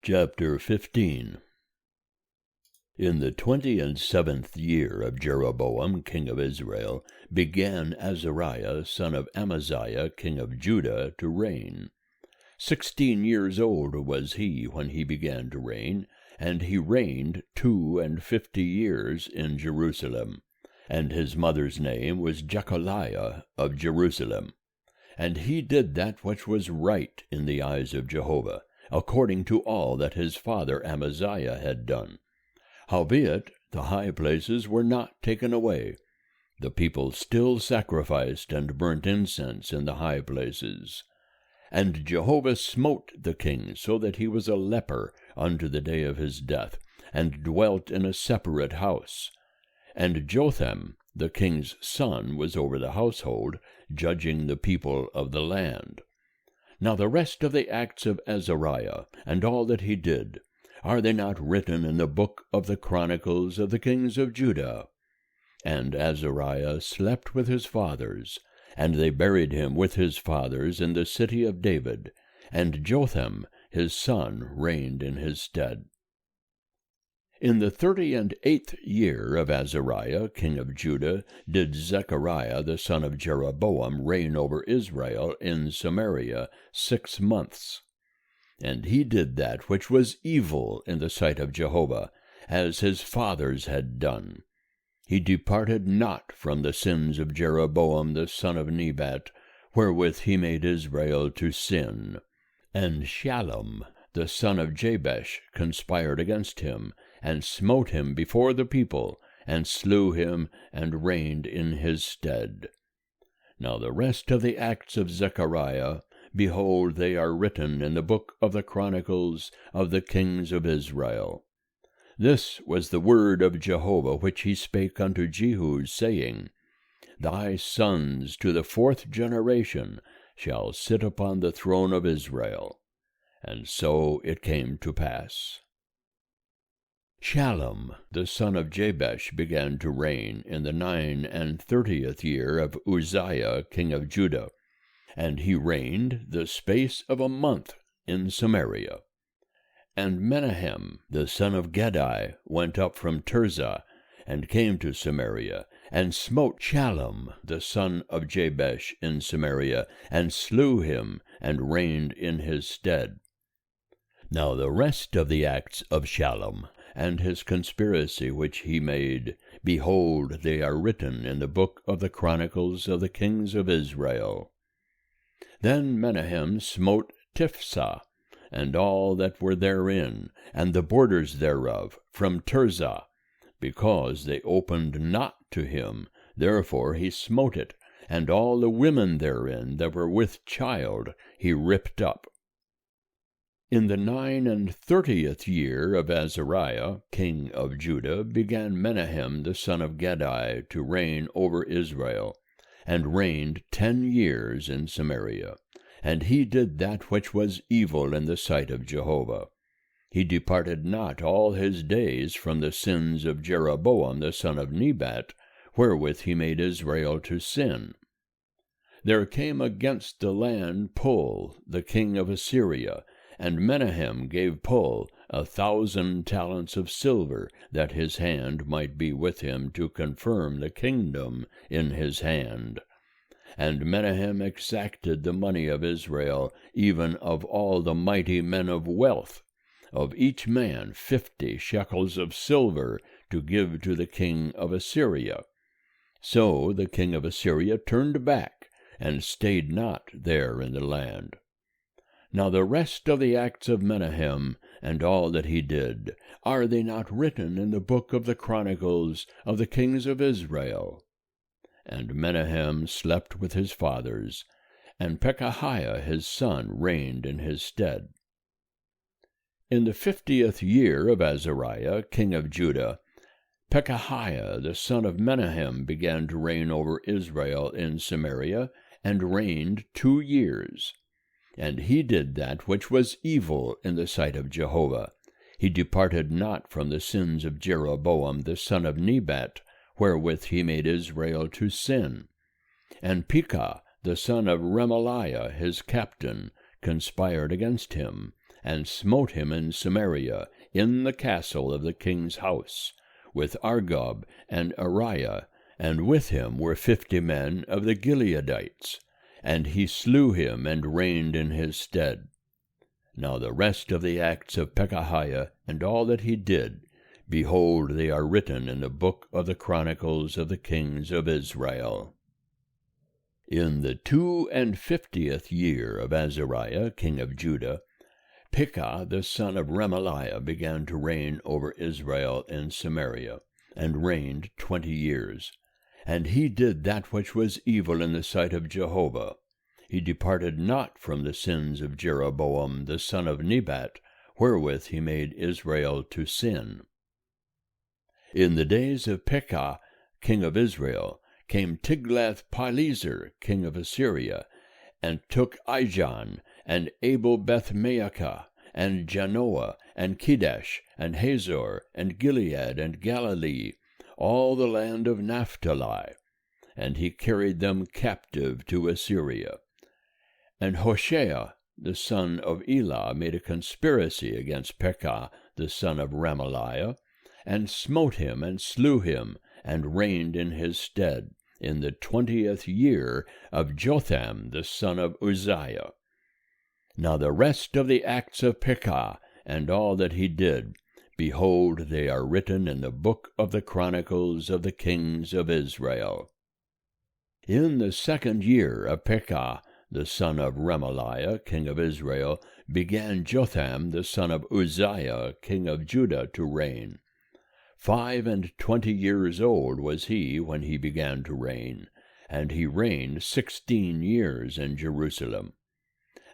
Chapter 15. In the 27th year of Jeroboam king of Israel began Azariah son of Amaziah king of Judah to reign. 16 years old was he when he began to reign, and he reigned 52 years in Jerusalem. And his mother's name was Jechaliah of Jerusalem. And he did that which was right in the eyes of Jehovah, according to all that his father Amaziah had done. Howbeit the high places were not taken away. The people still sacrificed and burnt incense in the high places. And Jehovah smote the king so that he was a leper unto the day of his death, and dwelt in a separate house. And Jotham the king's son was over the household, judging the people of the land. Now the rest of the acts of Azariah, and all that he did, are they not written in the book of the chronicles of the kings of Judah? And Azariah slept with his fathers, and they buried him with his fathers in the city of David, and Jotham his son reigned in his stead. In the 38th year of Azariah king of Judah did Zechariah the son of Jeroboam reign over Israel in Samaria 6 months. And he did that which was evil in the sight of Jehovah, as his fathers had done. He departed not from the sins of Jeroboam the son of Nebat, wherewith he made Israel to sin. And Shallum the son of Jabesh conspired against him, and smote him before the people, and slew him, and reigned in his stead. Now the rest of the acts of Zechariah, behold, they are written in the book of the chronicles of the kings of Israel. This was the word of Jehovah which he spake unto Jehu, saying, Thy sons to the 4th generation shall sit upon the throne of Israel. And so it came to pass. Shallum the son of Jabesh began to reign in the 39th year of Uzziah king of Judah, and he reigned the space of a month in Samaria. And Menahem the son of Gedi went up from Tirzah, and came to Samaria, and smote Shallum the son of Jabesh in Samaria, and slew him, and reigned in his stead. Now the rest of the acts of Shallum, and his conspiracy which he made, behold, they are written in the book of the chronicles of the kings of Israel. Then Menahem smote Tiphsah, and all that were therein, and the borders thereof, from Tirzah, because they opened not to him, therefore he smote it, and all the women therein that were with child he ripped up. In the 39th year of Azariah king of Judah began Menahem the son of Gedi to reign over Israel, and reigned 10 years in Samaria. And he did that which was evil in the sight of Jehovah. He departed not all his days from the sins of Jeroboam the son of Nebat, wherewith he made Israel to sin. There came against the land Pul the king of Assyria, and Menahem gave Pul 1,000 talents of silver, that his hand might be with him to confirm the kingdom in his hand. And Menahem exacted the money of Israel, even of all the mighty men of wealth, of each man 50 shekels of silver, to give to the king of Assyria. So the king of Assyria turned back, and stayed not there in the land. Now the rest of the acts of Menahem, and all that he did, are they not written in the book of the chronicles of the kings of Israel? And Menahem slept with his fathers, and Pekahiah his son reigned in his stead. In the 50th year of Azariah king of Judah, Pekahiah the son of Menahem began to reign over Israel in Samaria, and reigned 2 years. And he did that which was evil in the sight of Jehovah. He departed not from the sins of Jeroboam the son of Nebat, wherewith he made Israel to sin. And Pekah the son of Remaliah his captain conspired against him, and smote him in Samaria, in the castle of the king's house, with Argob and Ariah, and with him were 50 men of the Gileadites, and he slew him and reigned in his stead. Now the rest of the acts of Pekahiah, and all that he did, behold, they are written in the book of the Chronicles of the kings of Israel. In the 52nd year of Azariah, king of Judah, Pekah the son of Remaliah began to reign over Israel in Samaria, and reigned 20 years. And he did that which was evil in the sight of Jehovah. He departed not from the sins of Jeroboam the son of Nebat, wherewith he made Israel to sin. In the days of Pekah, king of Israel, came Tiglath-Pileser, king of Assyria, and took Ijon, and Abel-Beth-Maachah, and Janoah, and Kedesh, and Hazor, and Gilead, and Galilee, all the land of Naphtali, and he carried them captive to Assyria. And Hoshea, the son of Elah, made a conspiracy against Pekah, the son of Remaliah, and smote him, and slew him, and reigned in his stead, in the 20th year of Jotham the son of Uzziah. Now the rest of the acts of Pekah, and all that he did, behold, they are written in the book of the Chronicles of the kings of Israel. In the 2nd year of Pekah, the son of Remaliah, king of Israel, began Jotham the son of Uzziah, king of Judah, to reign. 25 years old was he when he began to reign, and he reigned 16 years in Jerusalem.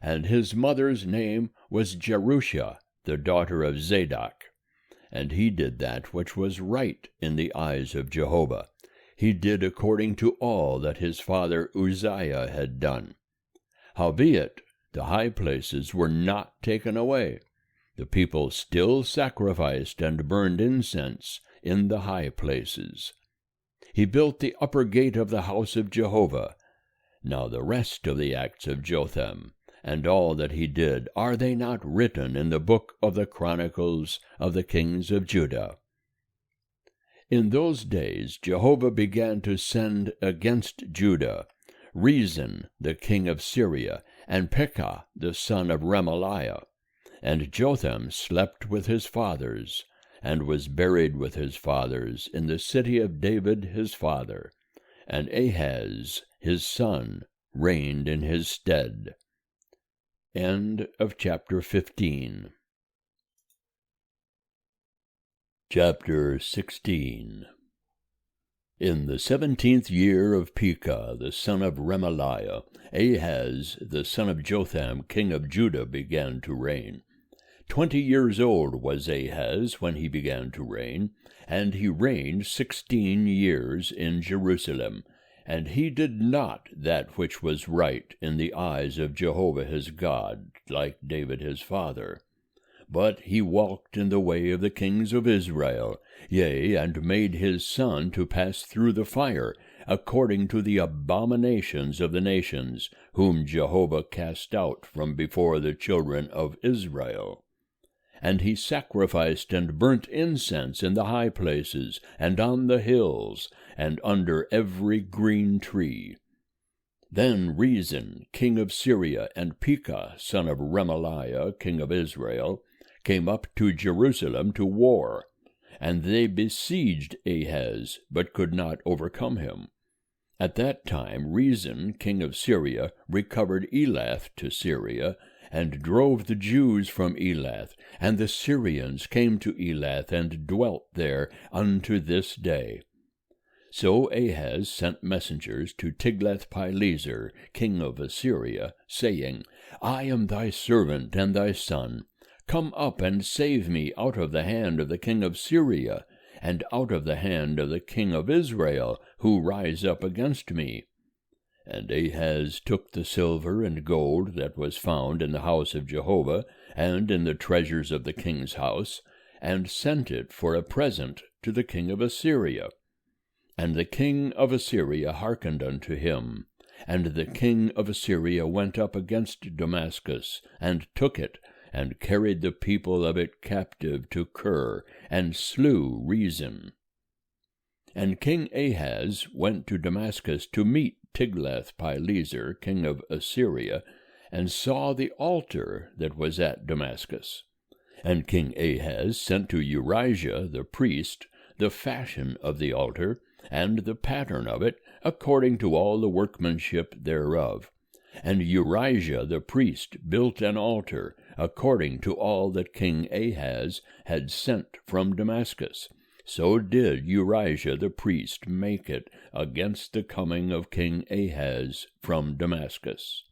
And his mother's name was Jerusha, the daughter of Zadok. And he did that which was right in the eyes of Jehovah. He did according to all that his father Uzziah had done. Howbeit, the high places were not taken away. The people still sacrificed and burned incense in the high places. He built the upper gate of the house of Jehovah. Now the rest of the acts of Jotham, and all that he did, are they not written in the book of the Chronicles of the kings of Judah? In those days Jehovah began to send against Judah Rezin the king of Syria, and Pekah the son of Remaliah. And Jotham slept with his fathers, and was buried with his fathers in the city of David his father. And Ahaz his son reigned in his stead. End of chapter 15. Chapter 16. In the 17th year of Pekah, the son of Remaliah, Ahaz, the son of Jotham, king of Judah, began to reign. 20 years old was Ahaz when he began to reign, and he reigned 16 years in Jerusalem. And he did not that which was right in the eyes of Jehovah his God, like David his father. But he walked in the way of the kings of Israel, yea, and made his son to pass through the fire, according to the abominations of the nations, whom Jehovah cast out from before the children of Israel. And he sacrificed and burnt incense in the high places, and on the hills, and under every green tree. Then Rezin, king of Syria, and Pekah, son of Remaliah, king of Israel, came up to Jerusalem to war, and they besieged Ahaz, but could not overcome him. At that time Rezin, king of Syria, recovered Elath to Syria, and drove the Jews from Elath, and the Syrians came to Elath and dwelt there unto this day. So Ahaz sent messengers to Tiglath-Pileser, king of Assyria, saying, I am thy servant and thy son. Come up and save me out of the hand of the king of Syria, and out of the hand of the king of Israel, who rise up against me. And Ahaz took the silver and gold that was found in the house of Jehovah, and in the treasures of the king's house, and sent it for a present to the king of Assyria. And the king of Assyria hearkened unto him. And the king of Assyria went up against Damascus, and took it, and carried the people of it captive to Kir, and slew Rezin. And King Ahaz went to Damascus to meet Tiglath-Pileser, king of Assyria, and saw the altar that was at Damascus. And King Ahaz sent to Urijah the priest the fashion of the altar, and the pattern of it, according to all the workmanship thereof. And Urijah the priest built an altar, according to all that King Ahaz had sent from Damascus. So did Urijah the priest make it against the coming of King Ahaz from Damascus.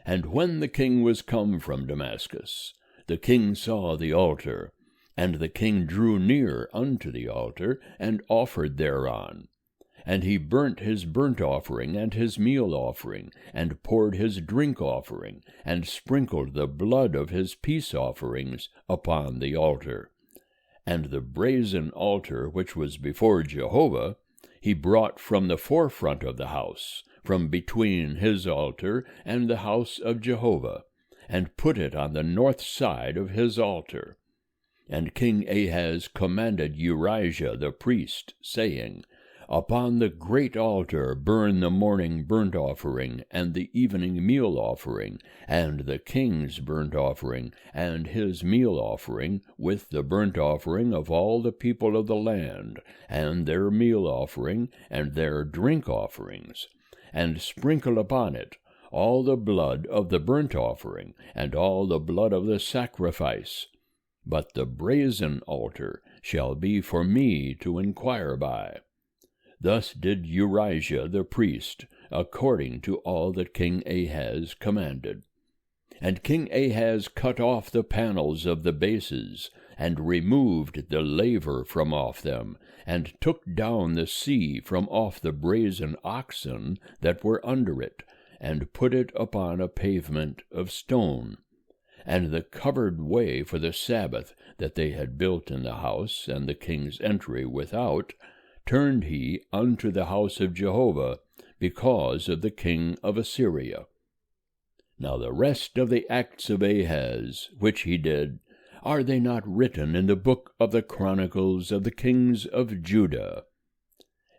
And when the king was come from Damascus, the king saw the altar, and the king drew near unto the altar, and offered thereon. And he burnt his burnt offering and his meal offering, and poured his drink offering, and sprinkled the blood of his peace offerings upon the altar. And the brazen altar which was before Jehovah he brought from the forefront of the house, from between his altar and the house of Jehovah, and put it on the north side of his altar. And King Ahaz commanded Urijah the priest, saying, Upon the great altar burn the morning burnt offering, and the evening meal offering, and the king's burnt offering, and his meal offering, with the burnt offering of all the people of the land, and their meal offering, and their drink offerings, and sprinkle upon it all the blood of the burnt offering, and all the blood of the sacrifice. But the brazen altar shall be for me to inquire by. Thus did Urijah the priest, according to all that King Ahaz commanded. And King Ahaz cut off the panels of the bases, and removed the laver from off them, and took down the sea from off the brazen oxen that were under it, and put it upon a pavement of stone. And the covered way for the Sabbath that they had built in the house, and the king's entry without, turned he unto the house of Jehovah, because of the king of Assyria. Now the rest of the acts of Ahaz, which he did, are they not written in the book of the Chronicles of the kings of Judah?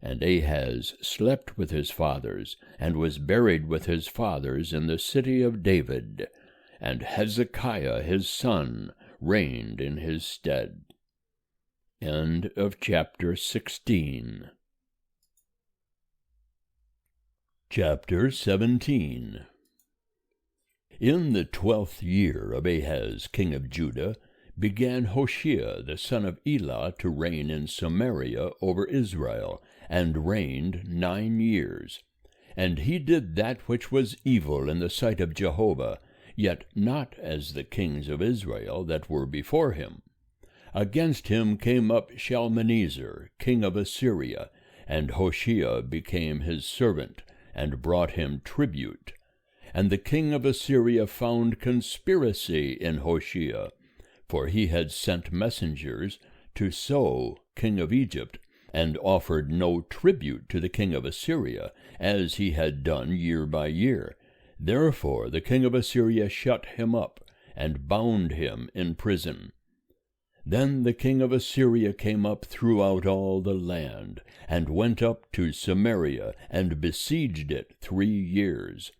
And Ahaz slept with his fathers, and was buried with his fathers in the city of David, and Hezekiah his son reigned in his stead. End of chapter 16. Chapter 17. In the 12th year of Ahaz king of Judah began Hoshea the son of Elah to reign in Samaria over Israel, and reigned 9 years. And he did that which was evil in the sight of Jehovah, yet not as the kings of Israel that were before him. Against him came up Shalmaneser, king of Assyria, and Hoshea became his servant, and brought him tribute. And the king of Assyria found conspiracy in Hoshea, for he had sent messengers to So, king of Egypt, and offered no tribute to the king of Assyria, as he had done year by year. Therefore the king of Assyria shut him up, and bound him in prison. Then the king of Assyria came up throughout all the land, and went up to Samaria, and besieged it 3 years.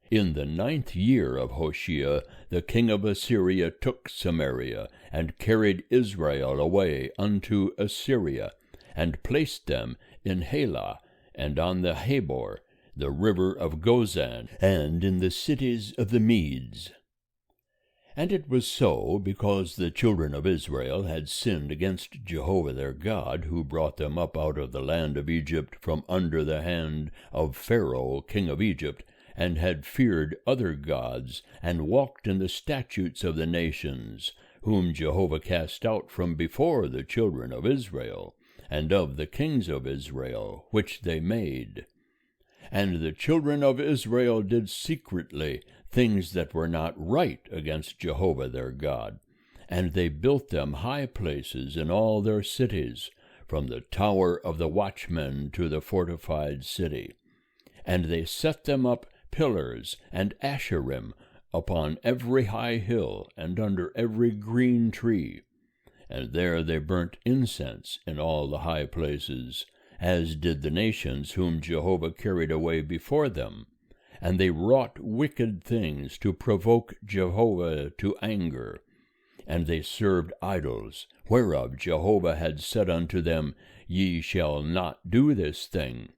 In the 9th year of Hoshea, the king of Assyria took Samaria, and carried Israel away unto Assyria, and placed them in Halah, and on the Habor, the river of Gozan, and in the cities of the Medes. And it was so, because the children of Israel had sinned against Jehovah their God, who brought them up out of the land of Egypt from under the hand of Pharaoh king of Egypt, and had feared other gods, and walked in the statutes of the nations, whom Jehovah cast out from before the children of Israel, and of the kings of Israel, which they made. And the children of Israel did secretly things that were not right against Jehovah their God, and they built them high places in all their cities, from the tower of the watchmen to the fortified city. And they set them up pillars and asherim upon every high hill and under every green tree. And there they burnt incense in all the high places, as did the nations whom Jehovah carried away before them. And they wrought wicked things to provoke Jehovah to anger. And they served idols, whereof Jehovah had said unto them, Ye shall not do this thing.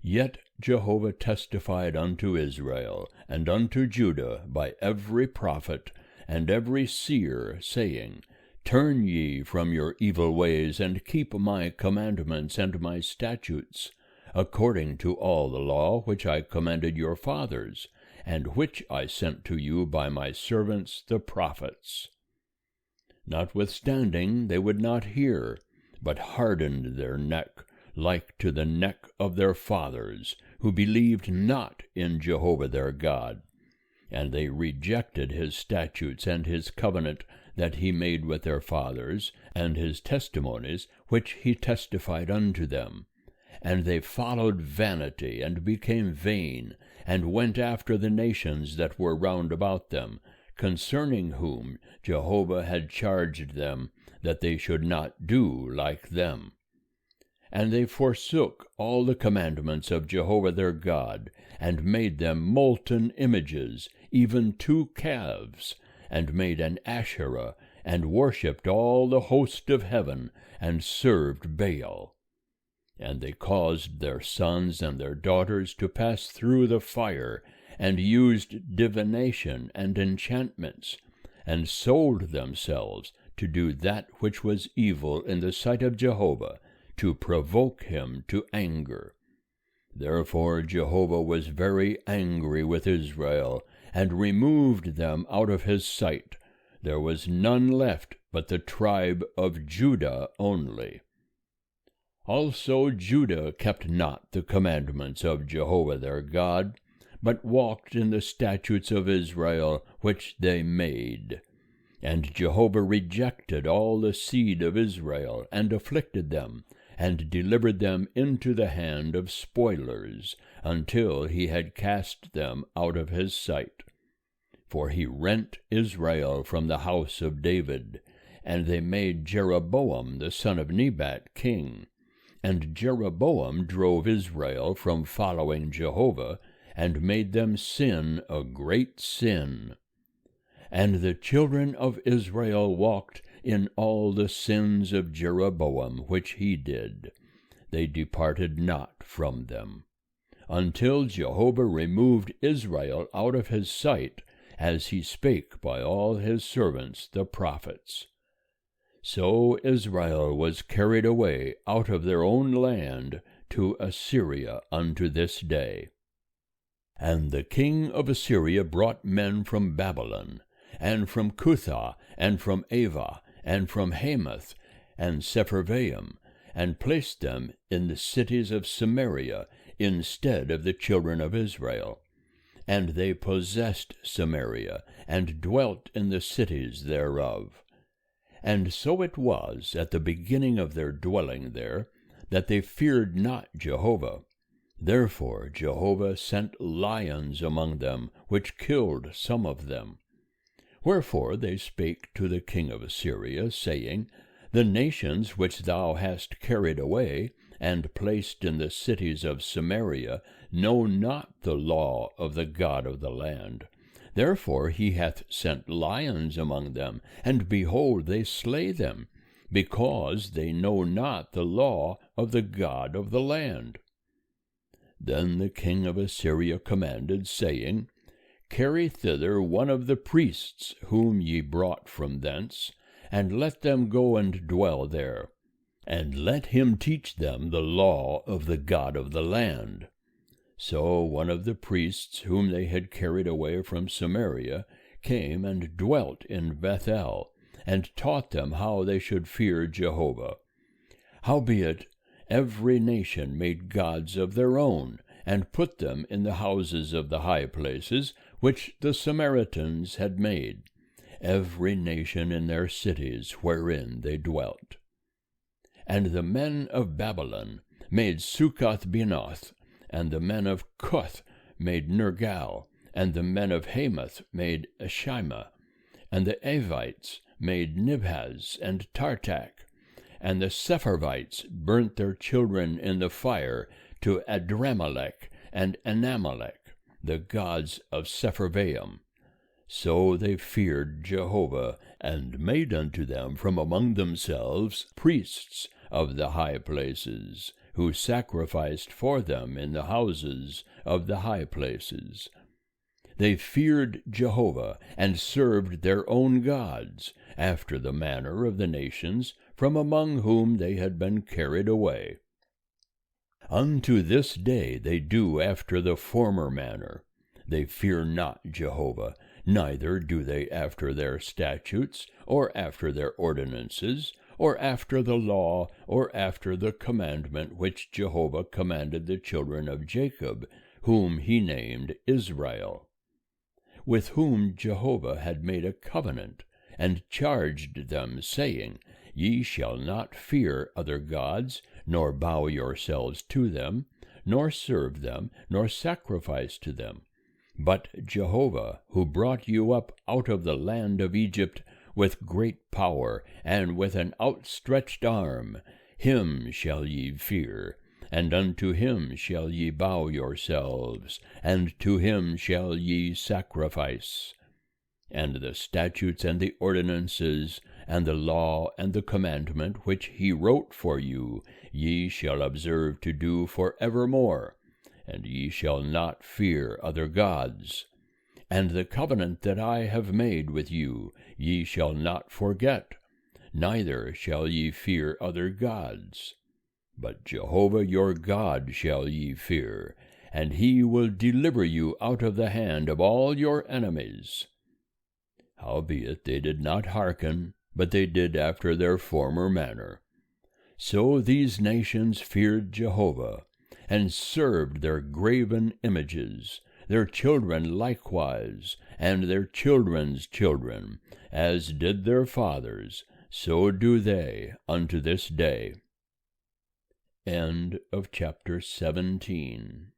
Yet Jehovah testified unto Israel and unto Judah by every prophet and every seer, saying, Turn ye from your evil ways, and keep my commandments and my statutes, according to all the law which I commanded your fathers, and which I sent to you by my servants the prophets. Notwithstanding they would not hear, but hardened their neck, like to the neck of their fathers, who believed not in Jehovah their God. And they rejected his statutes and his covenant that he made with their fathers, and his testimonies which he testified unto them. And they followed vanity, and became vain, and went after the nations that were round about them, concerning whom Jehovah had charged them that they should not do like them. And they forsook all the commandments of Jehovah their God, and made them molten images, even 2 calves, and made an Asherah, and worshipped all the host of heaven, and served Baal. And they caused their sons and their daughters to pass through the fire, and used divination and enchantments, and sold themselves to do that which was evil in the sight of Jehovah, to provoke him to anger. Therefore Jehovah was very angry with Israel, and removed them out of his sight. There was none left but the tribe of Judah only. Also Judah kept not the commandments of Jehovah their God, but walked in the statutes of Israel which they made. And Jehovah rejected all the seed of Israel, and afflicted them, and delivered them into the hand of spoilers, until he had cast them out of his sight. For he rent Israel from the house of David, and they made Jeroboam the son of Nebat king. And Jeroboam drove Israel from following Jehovah, and made them sin a great sin. And the children of Israel walked in all the sins of Jeroboam which he did. They departed not from them, until Jehovah removed Israel out of his sight, as he spake by all his servants the prophets. So Israel was carried away out of their own land to Assyria unto this day. And the king of Assyria brought men from Babylon, and from Cuthah, and from Ava, and from Hamath, and Sepharvaim, and placed them in the cities of Samaria instead of the children of Israel. And they possessed Samaria, and dwelt in the cities thereof. And so it was at the beginning of their dwelling there, that they feared not Jehovah. Therefore Jehovah sent lions among them, which killed some of them. Wherefore they spake to the king of Assyria, saying, The nations which thou hast carried away, and placed in the cities of Samaria, know not the law of the God of the land. Therefore he hath sent lions among them, and behold, they slay them, because they know not the law of the God of the land. Then the king of Assyria commanded, saying, Carry thither one of the priests whom ye brought from thence, and let them go and dwell there, and let him teach them the law of the God of the land. So one of the priests whom they had carried away from Samaria came and dwelt in Bethel, and taught them how they should fear Jehovah. Howbeit every nation made gods of their own, and put them in the houses of the high places, which the Samaritans had made, every nation in their cities wherein they dwelt. And the men of Babylon made Succoth-Benoth, and the men of Cuth made Nergal, And the men of Hamath made Ashima, and the Avites made Nibhaz and Tartak, and the Sepharvites burnt their children in the fire to Adramelech and Anamelech, the gods of Sepharvaim. So they feared Jehovah, and made unto them from among themselves priests of the high places, who sacrificed for them in the houses of the high places. They feared Jehovah, and served their own gods, after the manner of the nations from among whom they had been carried away. Unto this day they do after the former manner. They fear not Jehovah, neither do they after their statutes, or after their ordinances, or after the law, or after the commandment which Jehovah commanded the children of Jacob, whom he named Israel, with whom Jehovah had made a covenant, and charged them, saying, Ye shall not fear other gods, nor bow yourselves to them, nor serve them, nor sacrifice to them. But Jehovah, who brought you up out of the land of Egypt with great power, and with an outstretched arm, him shall ye fear, and unto him shall ye bow yourselves, and to him shall ye sacrifice. And the statutes and the ordinances, and the law and the commandment which he wrote for you, ye shall observe to do for evermore, and ye shall not fear other gods. And the covenant that I have made with you ye shall not forget, neither shall ye fear other gods. But Jehovah your God shall ye fear, and he will deliver you out of the hand of all your enemies. Howbeit they did not hearken, but they did after their former manner. So these nations feared Jehovah, and served their graven images, their children likewise, and their children's children, as did their fathers, so do they unto this day. End of chapter 17.